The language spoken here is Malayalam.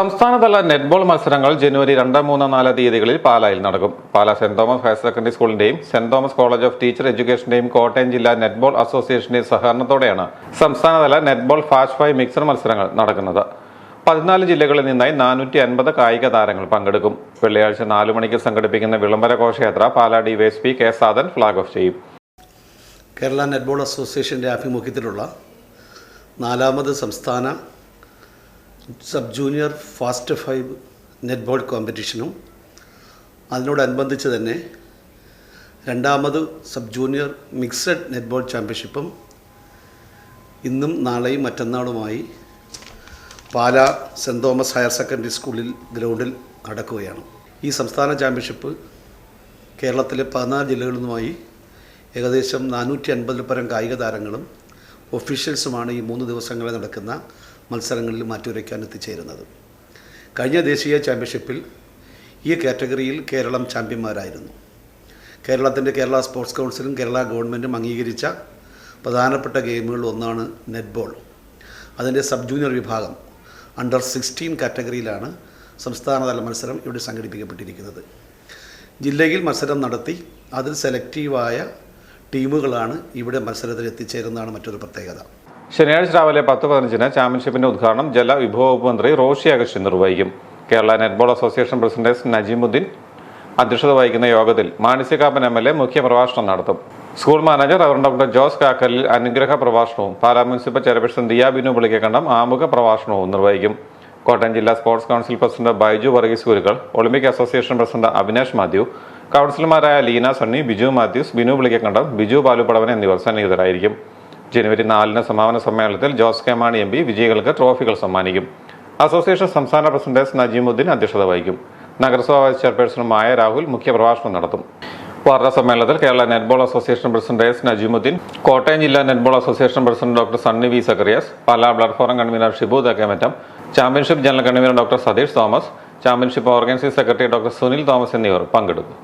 സംസ്ഥാനതല നെറ്റ്ബോൾ മത്സരങ്ങൾ ജനുവരി 2, 3, 4 തീയതികളിൽ പാലായിൽ നടക്കും. Pala saint Thomas higher secondary സ്കൂളിന്റെയും saint Thomas college of teacher എഡ്യൂക്കേഷന്റെയും കോട്ടയം ജില്ലാ നെറ്റ്ബോൾ അസോസിയേഷന്റെയും സഹകരണത്തോടെയാണ് സംസ്ഥാനതല നെറ്റ്ബോൾ ഫാസ്റ്റ് 5 മിക്സഡ് മത്സരങ്ങൾ നടക്കുന്നത്. 14 ജില്ലകളിൽ നിന്നായി 450 കായിക താരങ്ങൾ പങ്കെടുക്കും. വെള്ളിയാഴ്ച 4 മണിക്ക് സംഘടിപ്പിക്കുന്ന വിളംബര ഘോഷയാത്ര Pala DYSP K Sadan flag off ചെയ്യും. കേരള നെറ്റ്ബോൾ അസോസിയേഷൻ്റെ ആഭിമുഖ്യത്തിലുള്ള 4ാമത് സംസ്ഥാന സബ് ജൂനിയർ ഫാസ്റ്റ് 5 നെറ്റ്ബോൾ കോമ്പറ്റീഷനും അതിനോടനുബന്ധിച്ച് തന്നെ 2ാമത് സബ് ജൂനിയർ മിക്സഡ് നെറ്റ്ബോൾ ചാമ്പ്യൻഷിപ്പും ഇന്നും നാളെയും മറ്റന്നാളുമായി Pala saint Thomas higher secondary സ്കൂളിൽ ഗ്രൗണ്ടിൽ നടക്കുകയാണ്. ഈ സംസ്ഥാന ചാമ്പ്യൻഷിപ്പ് കേരളത്തിലെ 14 ജില്ലകളിൽ നിന്നുമായി ഏകദേശം 450 പരം കായിക താരങ്ങളും ഒഫീഷ്യൽസുമാണ് ഈ 3 ദിവസങ്ങളിൽ നടക്കുന്ന മത്സരങ്ങളിൽ മാറ്റുരയ്ക്കാൻ എത്തിച്ചേരുന്നത്. കഴിഞ്ഞ ദേശീയ ചാമ്പ്യൻഷിപ്പിൽ ഈ കാറ്റഗറിയിൽ കേരളം ചാമ്പ്യന്മാരായിരുന്നു. കേരള സ്പോർട്സ് കൗൺസിലും കേരള ഗവൺമെൻറ്റും അംഗീകരിച്ച പ്രധാനപ്പെട്ട ഗെയിമുകളിൽ ഒന്നാണ് നെറ്റ്ബോൾ. അതിൻ്റെ സബ് ജൂനിയർ വിഭാഗം അണ്ടർ 16 കാറ്റഗറിയിലാണ് സംസ്ഥാനതല മത്സരം ഇവിടെ സംഘടിപ്പിക്കപ്പെട്ടിരിക്കുന്നത്. ജില്ലയിൽ മത്സരം നടത്തി അതിൽ സെലക്റ്റീവായ ടീമുകളാണ് ഇവിടെ മത്സരത്തിൽ എത്തിച്ചേരുന്നതാണ് മറ്റൊരു പ്രത്യേകത. ശനിയാഴ്ച രാവിലെ 10:15 ചാമ്പ്യൻഷിപ്പിന്റെ ഉദ്ഘാടനം ജലവിഭവ വകുപ്പ് മന്ത്രി റോഷി അഗസ്റ്റിൻ നിർവഹിക്കും. Kerala netball association president Najeemuddin അധ്യക്ഷത വഹിക്കുന്ന യോഗത്തിൽ മാണിസ്യക്കാപ്പൻ MLA മുഖ്യപ്രഭാഷണം നടത്തും. School manager reverend doctor Jose Kakkalil അനുഗ്രഹ പ്രഭാഷണവും പാലാ മുനിസിപ്പൽ ചെയർപേഴ്സൺ ദിയ ബിനു പുളിക്കക്കണ്ടം ആമുഖ പ്രഭാഷണവും നിർവഹിക്കും. കോട്ടയം ജില്ലാ sports council president Baiju Varghese Kurukkal, Olympic association president Avinash Mathew, കൗൺസിലർമാരായ ലീന സണ്ണി, ബിജു മാത്യൂസ്, ബിനു പുളിക്കക്കണ്ടം, ബിജു ബാലുപടവൻ എന്നിവർ സന്നിഹിതരായിരിക്കും. ജനുവരി 4 സമാപന സമ്മേളനത്തിൽ ജോസ് കെ മാണി MP വിജയികൾക്ക് ട്രോഫികൾ സമ്മാനിക്കും. അസോസിയേഷൻ സംസ്ഥാന പ്രസിഡന്റ് നജീമുദ്ദീൻ അധ്യക്ഷത വഹിക്കും. നഗരസഭാ വൈസ് ചെയർപേഴ്സൺ മായ രാഹുൽ മുഖ്യപ്രഭാഷണം നടത്തും. വാർത്താ സമ്മേളനത്തിൽ Kerala netball association president Najeemuddin, Kottayam ജില്ലാ netball association president doctor Sunny V Zacharias, Pala blood forum convener Shibu Thakkemattam, championship general convener doctor Satheesh Thomas, championship organising secretary doctor Sunil Thomas എന്നിവർ പങ്കെടുക്കും.